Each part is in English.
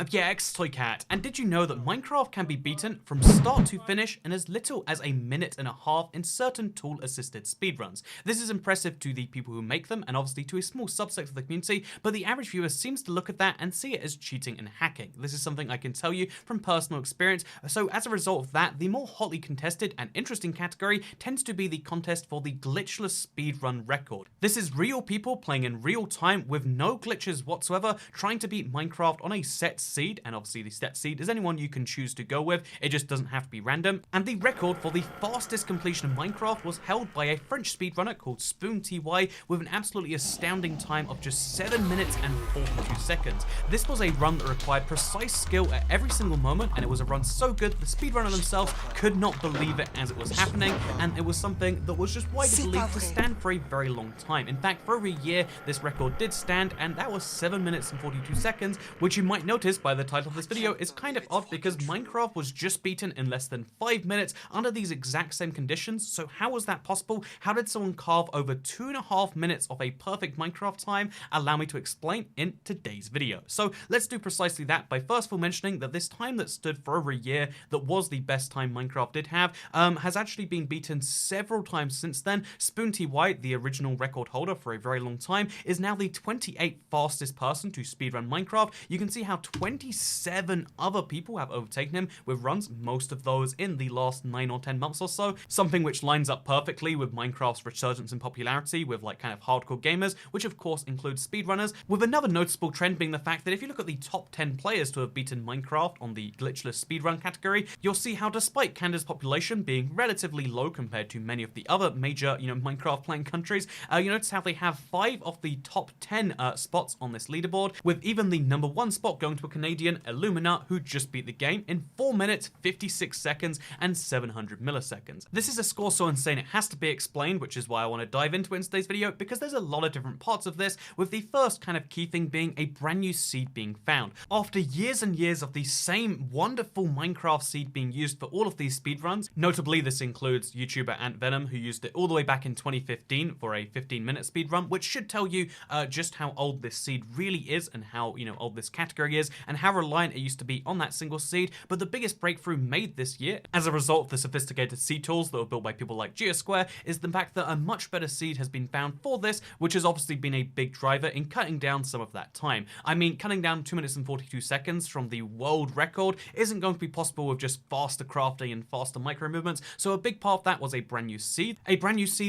I'm Toycat, and did you know that Minecraft can be beaten from start to finish in as little as a minute and a half in certain tool-assisted speedruns? This is impressive to the people who make them, and obviously to a small subset of the community, but the average viewer seems to look at that and see it as cheating and hacking. This is something I can tell you from personal experience, so as a result of that, the more hotly contested and interesting category tends to be the contest for the glitchless speedrun record. This is real people playing in real time with no glitches whatsoever, trying to beat Minecraft on a set seed, and obviously the set seed is anyone you can choose to go with, it just doesn't have to be random. And the record for the fastest completion of Minecraft was held by a French speedrunner called SpoonTY with an absolutely astounding time of just 7 minutes and 42 seconds. This was a run that required precise skill at every single moment, and it was a run so good the speedrunner themselves could not believe it as it was happening, and it was something that was just widely believed to stand for a very long time. In fact, for over a year, this record did stand, and that was 7 minutes and 42 seconds, which you might notice by the title of this video is kind of odd because Minecraft was just beaten in less than 5 minutes under these exact same conditions. So how was that possible? How did someone carve over 2.5 minutes of a perfect Minecraft time? Allow me to explain in today's video. So let's do precisely that by first of all mentioning that this time that stood for over a year, that was the best time Minecraft did have, has actually been beaten several times since then. SpoonTY, the original record holder for a very long time, is now the 28th fastest person to speedrun Minecraft. You can see how 27 other people have overtaken him with runs, most of those in the last 9 or 10 months or so, something which lines up perfectly with Minecraft's resurgence in popularity with like kind of hardcore gamers, which of course includes speedrunners, with another noticeable trend being the fact that if you look at the top 10 players to have beaten Minecraft on the glitchless speedrun category, you'll see how despite Canada's population being relatively low compared to many of the other major, Minecraft playing countries, you notice how they have 5 of the top 10 spots on this leaderboard, with even the number 1 spot going to a Canadian, Illumina, who just beat the game in 4 minutes, 56 seconds, and 700 milliseconds. This is a score so insane it has to be explained, which is why I want to dive into it in today's video, because there's a lot of different parts of this, with the first kind of key thing being a brand new seed being found. After years and years of the same wonderful Minecraft seed being used for all of these speedruns, notably this includes YouTuber AntVenom, who used it all the way back in 2015 for a 15-minute speedrun, which should tell you just how old this seed really is and how, old this category is and how reliant it used to be on that single seed. But the biggest breakthrough made this year, as a result of the sophisticated seed tools that were built by people like Geosquare, is the fact that a much better seed has been found for this, which has obviously been a big driver in cutting down some of that time. I mean, cutting down 2 minutes and 42 seconds from the world record isn't going to be possible with just faster crafting and faster micro movements, so a big part of that was a brand new seed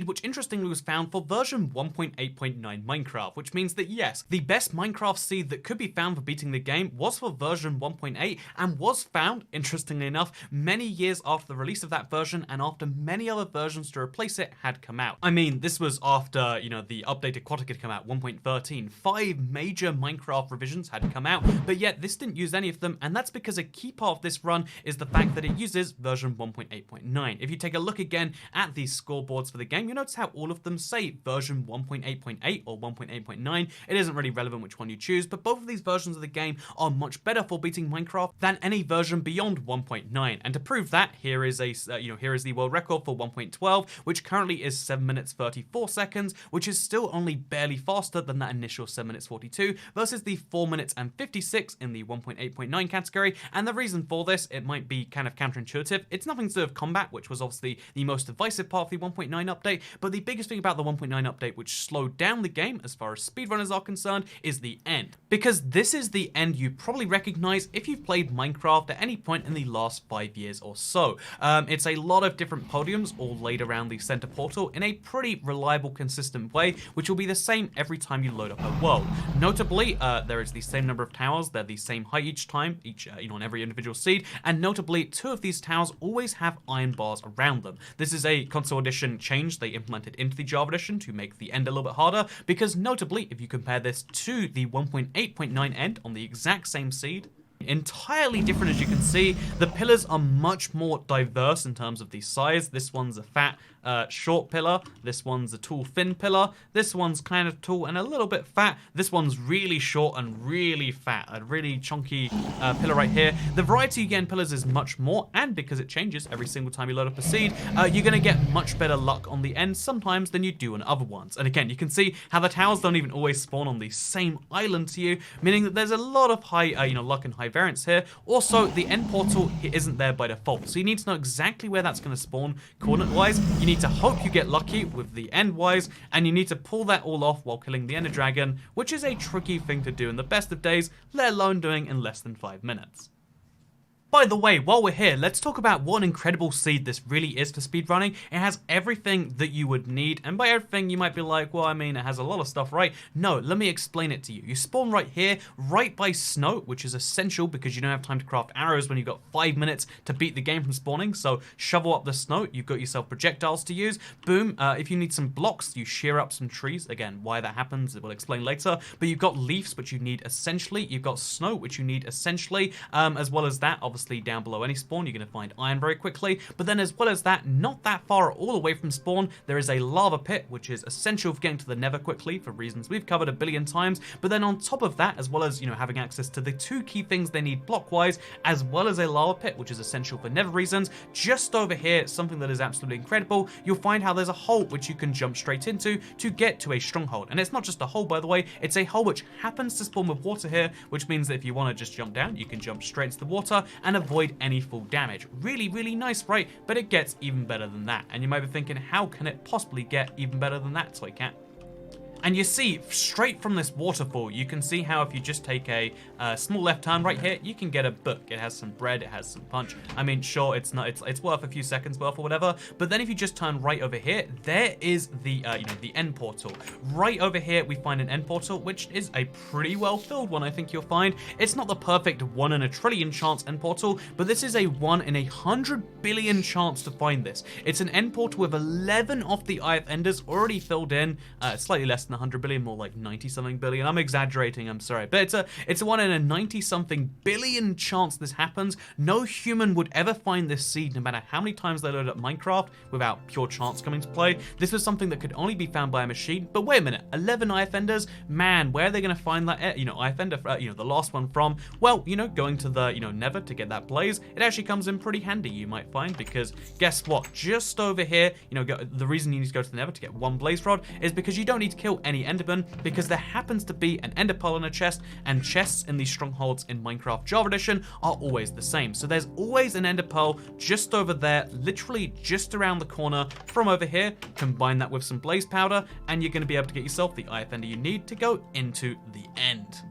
which interestingly was found for version 1.8.9 Minecraft, which means that yes, the best Minecraft seed that could be found for beating the game was for version 1.8 and was found, interestingly enough, many years after the release of that version and after many other versions to replace it had come out. I mean, this was after, the updated Quatic had come out, 1.13. 5 major Minecraft revisions had come out, but yet this didn't use any of them, and that's because a key part of this run is the fact that it uses version 1.8.9. If you take a look again at these scoreboards for the game, you'll notice how all of them say version 1.8.8 or 1.8.9. It isn't really relevant which one you choose, but both of these versions of the game are much better for beating Minecraft than any version beyond 1.9. And to prove that, here is the world record for 1.12, which currently is 7 minutes 34 seconds, which is still only barely faster than that initial 7 minutes 42 versus the 4 minutes and 56 in the 1.8.9 category. And the reason for this, it might be kind of counterintuitive. It's nothing to do with combat, which was obviously the most divisive part of the 1.9 update, but the biggest thing about the 1.9 update which slowed down the game as far as speedrunners are concerned is the end. Because this is the end you probably recognize if you've played Minecraft at any point in the last 5 years or so. It's a lot of different podiums all laid around the center portal in a pretty reliable, consistent way, which will be the same every time you load up a world. Notably, there is the same number of towers, they're the same height each time, on every individual seed, and notably 2 of these towers always have iron bars around them. This is a console edition change they implemented into the Java edition to make the end a little bit harder, because notably, if you compare this to the 1.8.9 end on the exact same seed, entirely different. As you can see, the pillars are much more diverse in terms of the size. This one's a fat short pillar, this one's a tall thin pillar, this one's kind of tall and a little bit fat, this one's really short and really fat, a really chunky pillar right here. The variety you get in pillars is much more, and because it changes every single time you load up a seed, you're going to get much better luck on the end sometimes than you do on other ones. And again, you can see how the towers don't even always spawn on the same island to you, meaning that there's a lot of high luck and high variants here. Also, the end portal isn't there by default, so you need to know exactly where that's going to spawn coordinate-wise. You need to hope you get lucky with the end-wise, and you need to pull that all off while killing the Ender Dragon, which is a tricky thing to do in the best of days, let alone doing in less than 5 minutes. By the way, while we're here, let's talk about what an incredible seed this really is for speedrunning. It has everything that you would need, and by everything you might be like, well, I mean, it has a lot of stuff, right? No, let me explain it to you. You spawn right here, right by snow, which is essential because you don't have time to craft arrows when you've got 5 minutes to beat the game from spawning, so shovel up the snow, you've got yourself projectiles to use. Boom, if you need some blocks, you shear up some trees. Again, why that happens, we'll explain later, but you've got leaves, which you need essentially. You've got snow, which you need essentially, as well as that, obviously, down below any spawn, you're going to find iron very quickly. But then as well as that, not that far all away from spawn, there is a lava pit, which is essential for getting to the nether quickly for reasons we've covered a billion times. But then on top of that, as well as, you know, having access to the 2 key things they need block-wise, as well as a lava pit, which is essential for nether reasons, just over here, something that is absolutely incredible, you'll find how there's a hole which you can jump straight into to get to a stronghold. And it's not just a hole, by the way, it's a hole which happens to spawn with water here, which means that if you want to just jump down, you can jump straight into the water and avoid any full damage. Really, really nice, right? But it gets even better than that. And you might be thinking, how can it possibly get even better than that, Toy Cat? And you see, straight from this waterfall, you can see how if you just take a small left turn right here, you can get a book. It has some bread, it has some punch. I mean, sure, it's worth a few seconds worth or whatever. But then if you just turn right over here, there is the the end portal. Right over here, we find an end portal, which is a pretty well filled one. I think you'll find it's not the perfect 1 in a trillion chance end portal, but this is a 1 in 100 billion chance to find this. It's an end portal with 11 of the IF enders already filled in. Slightly less than 100 billion, more like 90 something billion. I'm exaggerating, I'm sorry, but it's a 1 in a 90 something billion chance this happens. No human would ever find this seed, no matter how many times they load up Minecraft, without pure chance coming to play. This was something that could only be found by a machine. But wait a minute, 11 IF enders, man, where are they going to find that IF ender, the last one from? Well, going to the nether to get that blaze, it actually comes in pretty handy, you might find, because guess what, just over here, the reason you need to go to the nether to get 1 blaze rod is because you don't need to kill any enderman, because there happens to be an ender pearl in a chest, and chests in these strongholds in Minecraft Java Edition are always the same. So there's always an ender pearl just over there, literally just around the corner from over here. Combine that with some blaze powder, and you're going to be able to get yourself the IF ender you need to go into the end.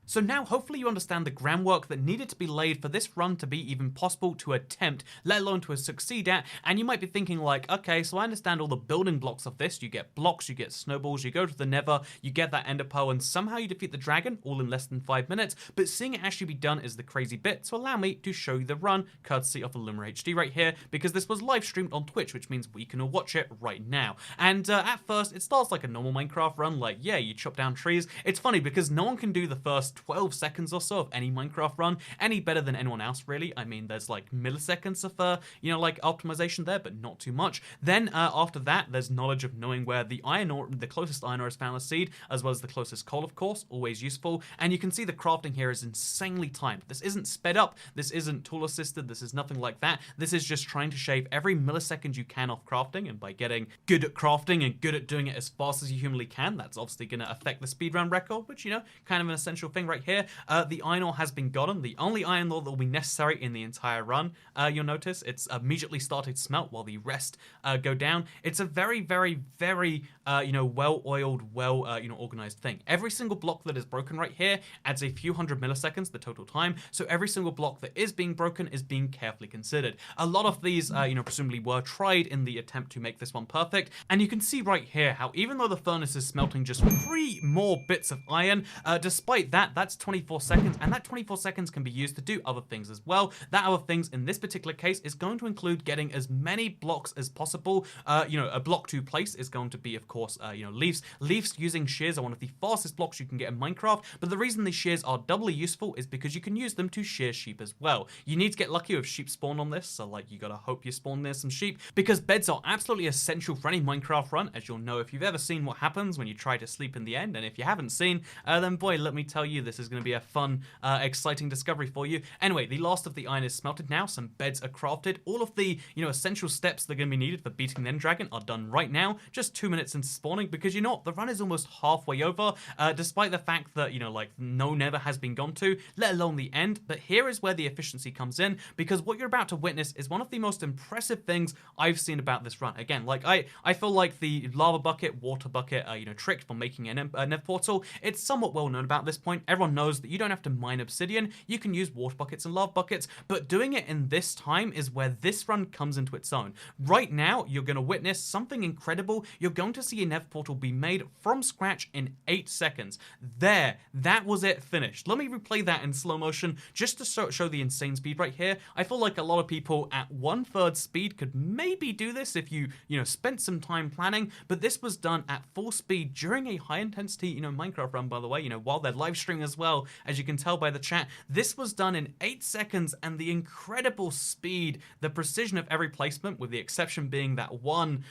So now hopefully you understand the groundwork that needed to be laid for this run to be even possible to attempt, let alone to succeed at. And you might be thinking like, okay, so I understand all the building blocks of this. You get blocks, you get snowballs, you go to the nether, you get that ender pearl, and somehow you defeat the dragon all in less than 5 minutes. But seeing it actually be done is the crazy bit. So allow me to show you the run, courtesy of Illumina HD right here, because this was live streamed on Twitch, which means we can all watch it right now. And at first, it starts like a normal Minecraft run, like, yeah, you chop down trees. It's funny because no one can do the first 12 seconds or so of any Minecraft run any better than anyone else, really. I mean, there's like milliseconds of like optimization there, but not too much. Then after that, there's knowledge of knowing where the iron ore, the closest iron ore is found as seed, as well as the closest coal, of course, always useful. And you can see the crafting here is insanely timed. This isn't sped up, this isn't tool assisted, this is nothing like that. This is just trying to shave every millisecond you can off crafting, and by getting good at crafting and good at doing it as fast as you humanly can, that's obviously going to affect the speedrun record, which, kind of an essential thing right here. The iron ore has been gotten. The only iron ore that will be necessary in the entire run, you'll notice, it's immediately started to smelt while the rest go down. It's a very, very, very, well-oiled, organized thing. Every single block that is broken right here adds a few hundred milliseconds, the total time. So every single block that is being broken is being carefully considered. A lot of these, presumably were tried in the attempt to make this one perfect. And you can see right here how even though the furnace is smelting just 3 more bits of iron, despite that, that's 24 seconds, and that 24 seconds can be used to do other things as well. That other things in this particular case is going to include getting as many blocks as possible. A block to place is going to be, of course, leaves. Leaves using shears are one of the fastest blocks you can get in Minecraft, but the reason these shears are doubly useful is because you can use them to shear sheep as well. You need to get lucky if sheep spawn on this, so like you gotta hope you spawn near some sheep, because beds are absolutely essential for any Minecraft run, as you'll know if you've ever seen what happens when you try to sleep in the end. And if you haven't seen, then boy, let me tell you, this is going to be a fun, exciting discovery for you. Anyway, the last of the iron is smelted now. Some beds are crafted. All of the, essential steps that are going to be needed for beating the end dragon are done right now, just 2 minutes into spawning, because you know what? The run is almost halfway over, despite the fact that, no never has been gone to, let alone the end. But here is where the efficiency comes in, because what you're about to witness is one of the most impressive things I've seen about this run. Again, I feel like the lava bucket, water bucket, trick for making a Nev portal, it's somewhat well known about this point. Everyone knows that you don't have to mine obsidian, you can use water buckets and lava buckets, but doing it in this time is where this run comes into its own. Right now, you're going to witness something incredible. You're going to see a Nev portal be made from scratch in 8 seconds. There, that was it, finished. Let me replay that in slow motion just to show the insane speed right here. I feel like a lot of people at 1/3 speed could maybe do this if you spent some time planning, but this was done at full speed during a high intensity, Minecraft run, by the way, while they're live streaming as well, as you can tell by the chat. This was done in 8 seconds, and the incredible speed, the precision of every placement, with the exception being that one,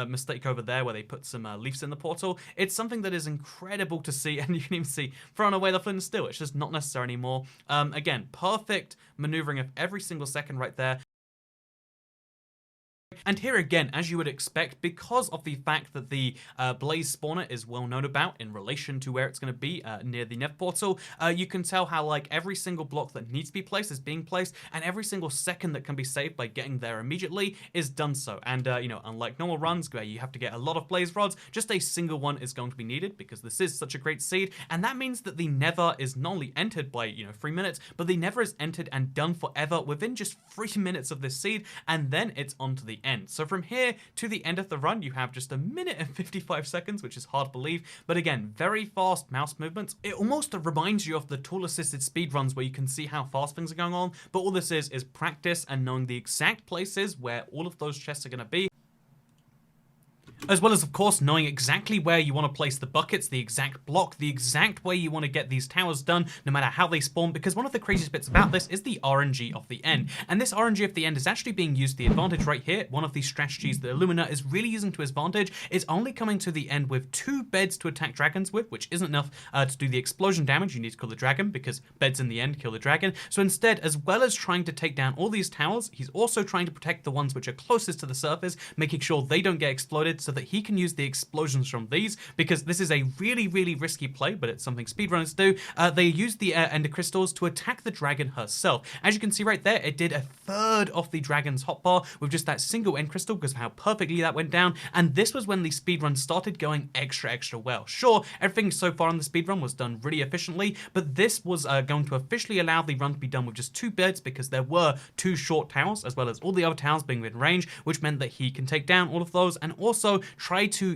mistake over there where they put some leaves in the portal. It's something that is incredible to see, and you can even see throwing away the flint and steel. It's just not necessary anymore. Again, perfect maneuvering of every single second right there. And here again, as you would expect, because of the fact that the blaze spawner is well known about in relation to where it's going to be near the Nev portal, you can tell how every single block that needs to be placed is being placed, and every single second that can be saved by getting there immediately is done so. And unlike normal runs where you have to get a lot of blaze rods, just a single one is going to be needed because this is such a great seed, and that means that the Nether is not only entered by 3 minutes, but the Nether is entered and done forever within just 3 minutes of this seed, and then it's on to the end. So from here to the end of the run, you have just 1 minute and 55 seconds, which is hard to believe, but again, very fast mouse movements. It almost reminds you of the tool-assisted speedruns where you can see how fast things are going on, but all this is practice and knowing the exact places where all of those chests are going to be. As well as, of course, knowing exactly where you want to place the buckets, the exact block, the exact way you want to get these towers done, no matter how they spawn, because one of the craziest bits about this is the RNG of the end. And this RNG of the end is actually being used to the advantage right here. One of the strategies that Illumina is really using to his advantage is only coming to the end with 2 beds to attack dragons with, which isn't enough to do the explosion damage. You need to kill the dragon because beds in the end kill the dragon. So instead, as well as trying to take down all these towers, he's also trying to protect the ones which are closest to the surface, making sure they don't get exploded so that he can use the explosions from these, because this is a really, really risky play, but it's something speedrunners do. They use the ender crystals to attack the dragon herself. As you can see right there, it did 1/3 of the dragon's hotbar with just that single end crystal because of how perfectly that went down, and this was when the speedrun started going extra well. Sure, everything so far in the speedrun was done really efficiently, but this was going to officially allow the run to be done with just 2 beds because there were 2 short towers, as well as all the other towers being within range, which meant that he can take down all of those and also try to,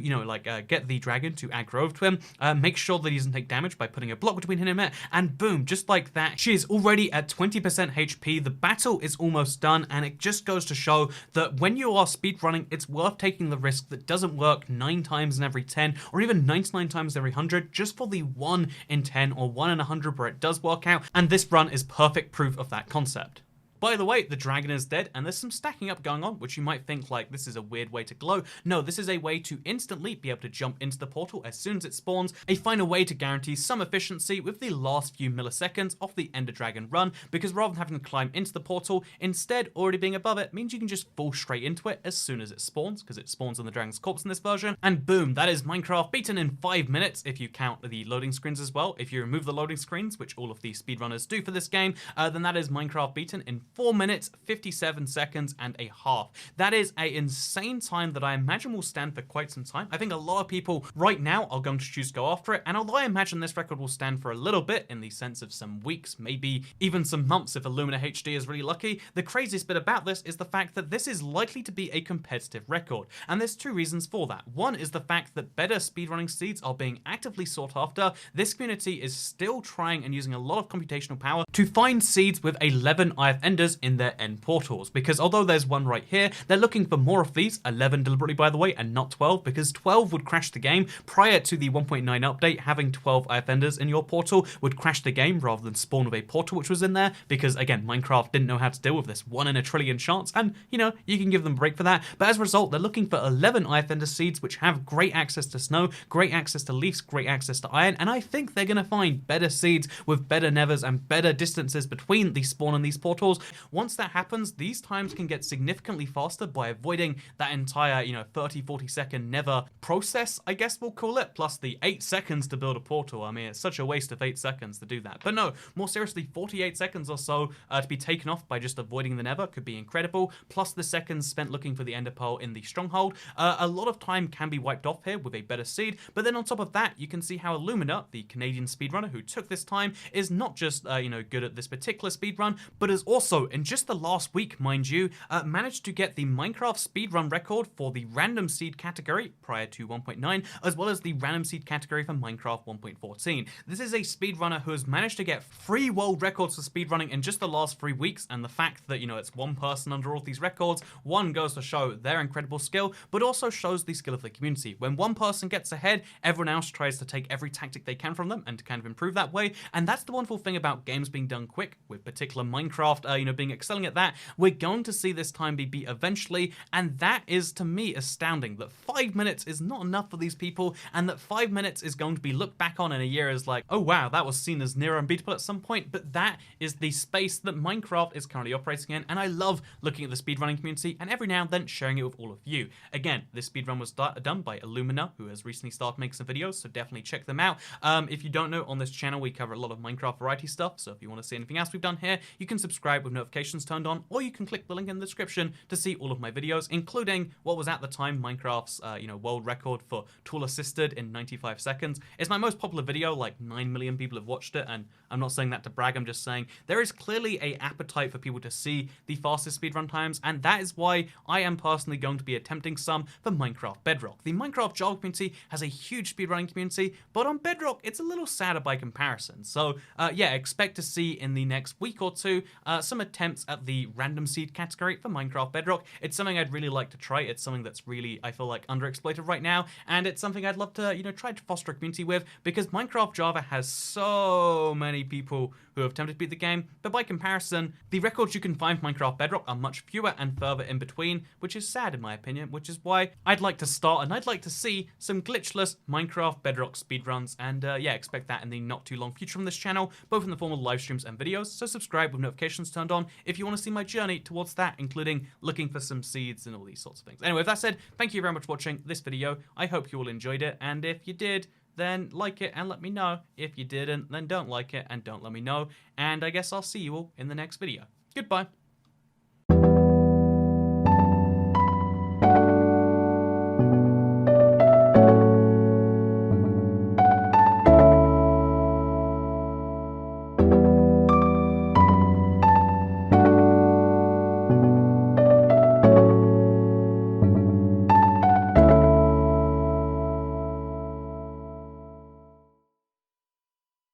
get the dragon to aggro over to him, make sure that he doesn't take damage by putting a block between him and it, and boom, just like that, she is already at 20% HP. The battle is almost done, and it just goes to show that when you are speedrunning, it's worth taking the risk that doesn't work 9 times in every 10, or even 99 times every 100, just for the 1 in 10 or 1 in 100 where it does work out, and this run is perfect proof of that concept. By the way, the dragon is dead, and there's some stacking up going on, which you might think this is a weird way to glow. No, this is a way to instantly be able to jump into the portal as soon as it spawns, a final way to guarantee some efficiency with the last few milliseconds of the Ender Dragon run, because rather than having to climb into the portal, instead already being above it means you can just fall straight into it as soon as it spawns, because it spawns on the dragon's corpse in this version, and boom, that is Minecraft beaten in 5 minutes if you count the loading screens as well. If you remove the loading screens, which all of the speedrunners do for this game, then that is Minecraft beaten in 4 minutes, 57 seconds and a half. That is an insane time that I imagine will stand for quite some time. I think a lot of people right now are going to choose to go after it, and although I imagine this record will stand for a little bit in the sense of some weeks, maybe even some months if Illumina HD is really lucky, the craziest bit about this is the fact that this is likely to be a competitive record, and there's 2 reasons for that. One is the fact that better speedrunning seeds are being actively sought after. This community is still trying and using a lot of computational power to find seeds with 11 IF enders glitches in their end portals, because although there's one right here, they're looking for more of these, 11 deliberately by the way, and not 12, because 12 would crash the game. Prior to the 1.9 update, having 12 offenders in your portal would crash the game rather than spawn with a portal which was in there, because again, Minecraft didn't know how to deal with this 1 in a trillion chance, and you know, you can give them a break for that. But as a result, they're looking for 11 offender seeds which have great access to snow, great access to leaves, great access to iron, and I think they're going to find better seeds with better nethers and better distances between the spawn and these portals. Once that happens, these times can get significantly faster by avoiding that entire, 30-40 second nether process, I guess we'll call it, plus the 8 seconds to build a portal. I mean, it's such a waste of 8 seconds to do that. But no, more seriously, 48 seconds or so to be taken off by just avoiding the nether could be incredible, plus the seconds spent looking for the ender pearl in the stronghold. A lot of time can be wiped off here with a better seed, but then on top of that, you can see how Illumina, the Canadian speedrunner who took this time, is not just, good at this particular speedrun, but has also, in just the last week, mind you, managed to get the Minecraft speedrun record for the random seed category prior to 1.9, as well as the random seed category for Minecraft 1.14. This is a speedrunner who has managed to get 3 world records for speedrunning in just the last 3 weeks, and the fact that, it's one person under all these records, one goes to show their incredible skill, but also shows the skill of the community. When one person gets ahead, everyone else tries to take every tactic they can from them and to kind of improve that way, and that's the wonderful thing about games being done quick, with particular Minecraft, being excelling at that. We're going to see this time be beat eventually, and that is, to me, astounding, that 5 minutes is not enough for these people, and that 5 minutes is going to be looked back on in a year as like, oh wow, that was seen as near unbeatable at some point, but that is the space that Minecraft is currently operating in, and I love looking at the speedrunning community and every now and then sharing it with all of you. Again, this speedrun was done by Illumina, who has recently started making some videos, so definitely check them out. If you don't know, on this channel we cover a lot of Minecraft variety stuff, so if you want to see anything else we've done here, you can subscribe with notifications turned on, or you can click the link in the description to see all of my videos, including what was at the time Minecraft's world record for tool assisted in 95 seconds. It's my most popular video, like 9 million people have watched it, and I'm not saying that to brag, I'm just saying there is clearly a appetite for people to see the fastest speedrun times, and that is why I am personally going to be attempting some for Minecraft Bedrock. The Minecraft Java community has a huge speedrunning community, but on Bedrock it's a little sadder by comparison. So yeah, expect to see in the next week or two some attempts at the random seed category for Minecraft Bedrock. It's something I'd really like to try. It's something that's really, I feel like, underexploited right now, and it's something I'd love to, try to foster a community with, because Minecraft Java has so many people who have attempted to beat the game, but by comparison, the records you can find for Minecraft Bedrock are much fewer and further in between, which is sad in my opinion, which is why I'd like to start and I'd like to see some glitchless Minecraft Bedrock speedruns, and yeah, expect that in the not too long future from this channel, both in the form of live streams and videos, so subscribe with notifications turned on if you want to see my journey towards that, including looking for some seeds and all these sorts of things. Anyway, with that said, thank you very much for watching this video. I hope you all enjoyed it, and if you did, then like it and let me know. If you didn't, then don't like it and don't let me know. And I guess I'll see you all in the next video. Goodbye.